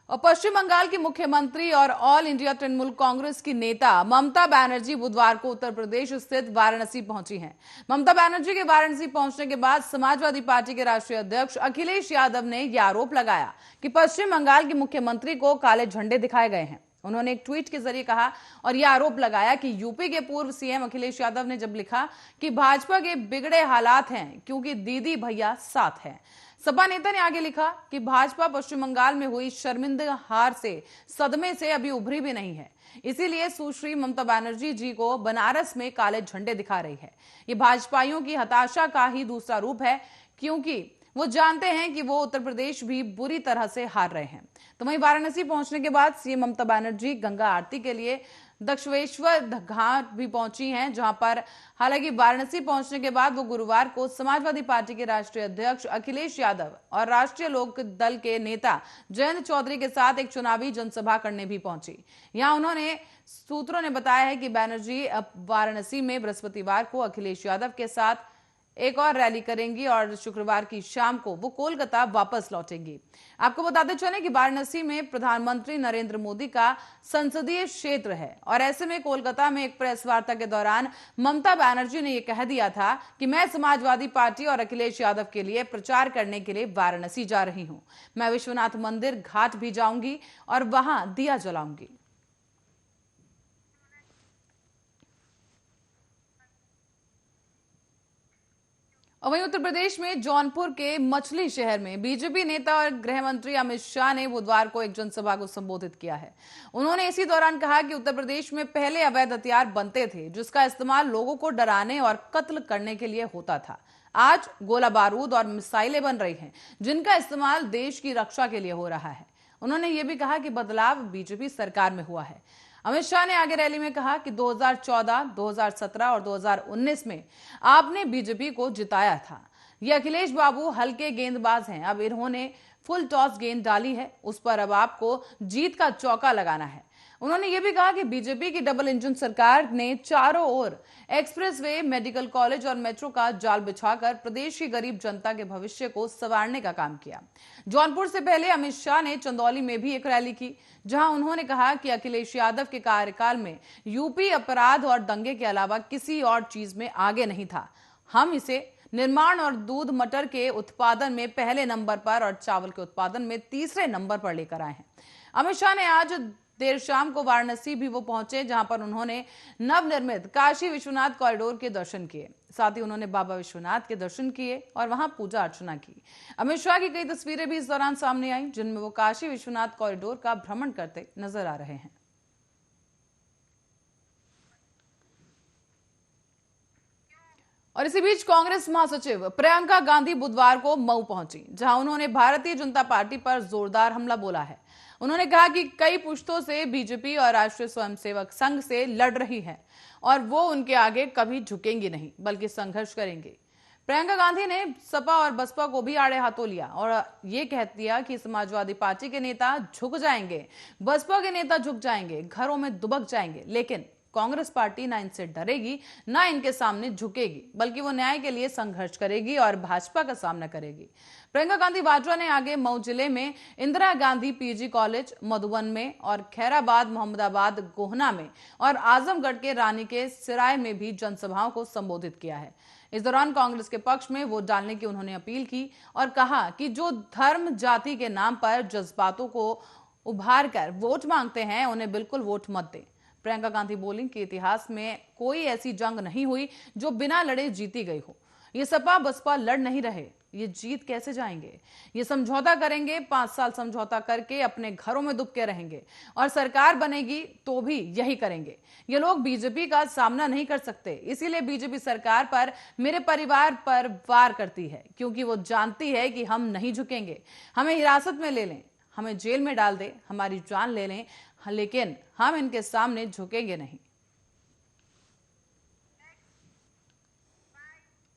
और पश्चिम बंगाल की मुख्यमंत्री और ऑल इंडिया तृणमूल कांग्रेस की नेता ममता बनर्जी बुधवार को उत्तर प्रदेश स्थित वाराणसी पहुंची हैं। ममता बनर्जी के वाराणसी पहुंचने के बाद समाजवादी पार्टी के राष्ट्रीय अध्यक्ष अखिलेश यादव ने यह आरोप लगाया कि पश्चिम बंगाल के मुख्यमंत्री को काले झंडे दिखाए गए हैं। उन्होंने एक ट्वीट के जरिए कहा और यह आरोप लगाया कि यूपी के पूर्व सीएम अखिलेश यादव ने जब लिखा कि भाजपा के बिगड़े हालात हैं क्योंकि दीदी भैया साथ हैं। सपा नेता ने आगे लिखा कि भाजपा पश्चिम बंगाल में हुई शर्मिंदा हार से सदमे से अभी उभरी भी नहीं है, इसीलिए सुश्री ममता बनर्जी जी को बनारस में काले झंडे दिखा रही है। ये भाजपाइयों की हताशा का ही दूसरा रूप है, क्योंकि वो जानते हैं कि वो उत्तर प्रदेश भी बुरी तरह से हार रहे हैं। तो वहीं वाराणसी पहुंचने के बाद सीएम ममता बनर्जी गंगा आरती के लिए दक्षेश्वर घाट भी पहुंची हैं, जहां पर हालांकि वाराणसी पहुंचने के बाद वो गुरुवार को समाजवादी पार्टी के राष्ट्रीय अध्यक्ष अखिलेश यादव और राष्ट्रीय लोक दल के नेता जयंत चौधरी के साथ एक चुनावी जनसभा करने भी पहुंची। यहां उन्होंने सूत्रों ने बताया है कि बनर्जी अब वाराणसी में बृहस्पतिवार को अखिलेश यादव के साथ एक और रैली करेंगी और शुक्रवार की शाम को वो कोलकाता वापस लौटेंगी। आपको बताते चलें कि वाराणसी में प्रधानमंत्री नरेंद्र मोदी का संसदीय क्षेत्र है और ऐसे में कोलकाता में एक प्रेस वार्ता के दौरान ममता बनर्जी ने यह कह दिया था कि मैं समाजवादी पार्टी और अखिलेश यादव के लिए प्रचार करने के लिए वाराणसी जा रही हूं। मैं विश्वनाथ मंदिर घाट भी जाऊंगी और वहां दिया जलाऊंगी। और वहीं उत्तर प्रदेश में जौनपुर के मछली शहर में बीजेपी नेता और गृह मंत्री अमित शाह ने बुधवार को एक जनसभा को संबोधित किया है। उन्होंने इसी दौरान कहा कि उत्तर प्रदेश में पहले अवैध हथियार बनते थे, जिसका इस्तेमाल लोगों को डराने और कत्ल करने के लिए होता था। आज गोला बारूद और मिसाइलें बन रही हैं, जिनका इस्तेमाल देश की रक्षा के लिए हो रहा है। उन्होंने ये भी कहा कि बदलाव बीजेपी सरकार में हुआ है। अमित शाह ने आगे रैली में कहा कि 2014, 2017 और 2019 में आपने बीजेपी को जिताया था। ये अखिलेश बाबू हल्के गेंदबाज हैं, अब इन्होंने फुल टॉस गेंद डाली है, उस पर अब आपको जीत का चौका लगाना है। उन्होंने ये भी कहा कि बीजेपी की डबल इंजन सरकार ने चारों ओर एक्सप्रेसवे, मेडिकल कॉलेज और मेट्रो का जाल बिछाकर प्रदेश की गरीब जनता के भविष्य को संवारने का काम किया। जौनपुर से पहले अमित शाह ने चंदौली में भी एक रैली की, जहां उन्होंने कहा कि अखिलेश यादव के कार्यकाल में यूपी अपराध और दंगे के अलावा किसी और चीज में आगे नहीं था। हम इसे निर्माण और दूध मटर के उत्पादन में पहले नंबर पर और चावल के उत्पादन में तीसरे नंबर पर लेकर आए हैं। अमित शाह ने आज देर शाम को वाराणसी भी वो पहुंचे, जहां पर उन्होंने नवनिर्मित काशी विश्वनाथ कॉरिडोर के दर्शन किए। साथ ही उन्होंने बाबा विश्वनाथ के दर्शन किए और वहां पूजा अर्चना की। अमित शाह की कई तस्वीरें भी इस दौरान सामने आई, जिनमें वो काशी विश्वनाथ कॉरिडोर का भ्रमण करते नजर आ रहे हैं। और इसी बीच कांग्रेस महासचिव प्रियंका गांधी बुधवार को मऊ पहुंची, जहां उन्होंने भारतीय जनता पार्टी पर जोरदार हमला बोला है। उन्होंने कहा कि कई पुश्तों से बीजेपी और राष्ट्रीय स्वयंसेवक संघ से लड़ रही है और वो उनके आगे कभी झुकेंगी नहीं, बल्कि संघर्ष करेंगे। प्रियंका गांधी ने सपा और बसपा को भी आड़े हाथों लिया और ये कह दिया कि समाजवादी पार्टी के नेता झुक जाएंगे, बसपा के नेता झुक जाएंगे, घरों में दुबक जाएंगे, लेकिन कांग्रेस पार्टी ना इनसे डरेगी, ना इनके सामने झुकेगी, बल्कि वो न्याय के लिए संघर्ष करेगी और भाजपा का सामना करेगी। प्रियंका गांधी वाड्रा ने आगे मऊ जिले में इंदिरा गांधी पीजी कॉलेज, मधुबन में और खैराबाद, मोहम्मदाबाद, गोहना में और आजमगढ़ के रानी के सिराय में भी जनसभाओं को संबोधित किया है। इस दौरान कांग्रेस के पक्ष में वोट डालने की उन्होंने अपील की और कहा कि जो धर्म जाति के नाम पर जज्बातों को उभार कर वोट मांगते हैं, उन्हें बिल्कुल वोट मत दें। प्रियंका गांधी बोली कि इतिहास में कोई ऐसी जंग नहीं हुई जो बिना लड़े जीती गई हो। ये सपा बसपा लड़ नहीं रहे, ये जीत कैसे जाएंगे? ये समझौता करेंगे, 5 साल समझौता करके अपने घरों में दुबके रहेंगे और सरकार बनेगी तो भी यही करेंगे। ये लोग बीजेपी का सामना नहीं कर सकते, इसीलिए बीजेपी सरकार पर, मेरे परिवार पर वार करती है, क्योंकि वो जानती है कि हम नहीं झुकेंगे। हमें हिरासत में ले लें, हमें जेल में डाल दे, हमारी जान ले लें, लेकिन हम इनके सामने झुकेंगे नहीं।